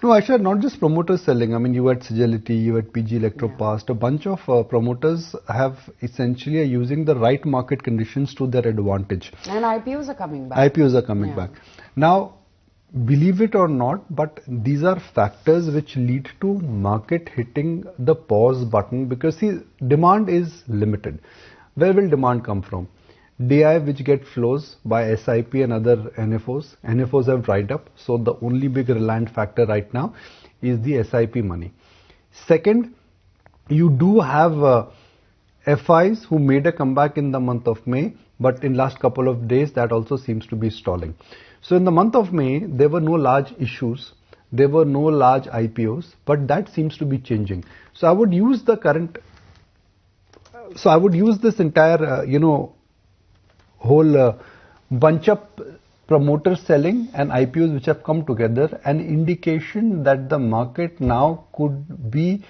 No, Aisha, not just promoters selling. I mean, you had Sagility, you had PG Electropast. A bunch of promoters have essentially are using the right market conditions to their advantage. And IPOs are coming back. IPOs are coming back. Now, believe it or not, but these are factors which lead to market hitting the pause button, because see, demand is limited. Where will demand come from? DI, which get flows by SIP and other NFOs. NFOs have dried up, so the only big reliant factor right now is the SIP money. Second, you do have FIs who made a comeback in the month of May, but in last couple of days that also seems to be stalling. So in the month of May, there were no large issues, there were no large IPOs, but that seems to be changing. So I would use the current, so I would use this entire, whole bunch of promoters selling and IPOs which have come together, an indication that the market now could be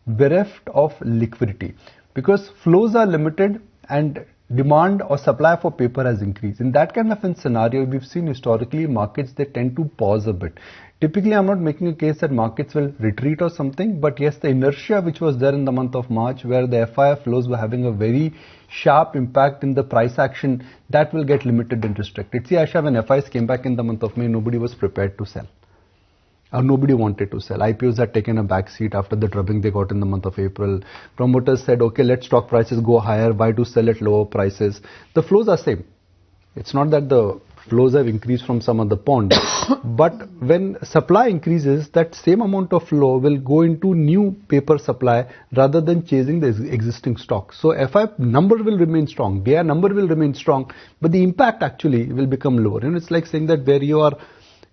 bereft of liquidity, because flows are limited and demand or supply for paper has increased. In that kind of a scenario, we've seen historically markets, they tend to pause a bit. Typically, I'm not making a case that markets will retreat or something, but yes, the inertia which was there in the month of March, where the FII flows were having a very sharp impact in the price action, that will get limited and restricted. See, Aisha, when FIs came back in the month of May, nobody was prepared to sell. Nobody wanted to sell. IPOs had taken a back seat after the drubbing they got in the month of April. Promoters said, okay, let stock prices go higher. Why to sell at lower prices? The flows are same. It's not that the flows have increased from some other pond. But when supply increases, that same amount of flow will go into new paper supply rather than chasing the existing stock. So FI number will remain strong. DI number will remain strong, but the impact actually will become lower. And it's like saying that where you are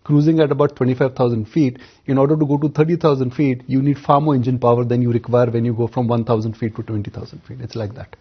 cruising at about 25,000 feet, in order to go to 30,000 feet, you need far more engine power than you require when you go from 1,000 feet to 20,000 feet. It's like that.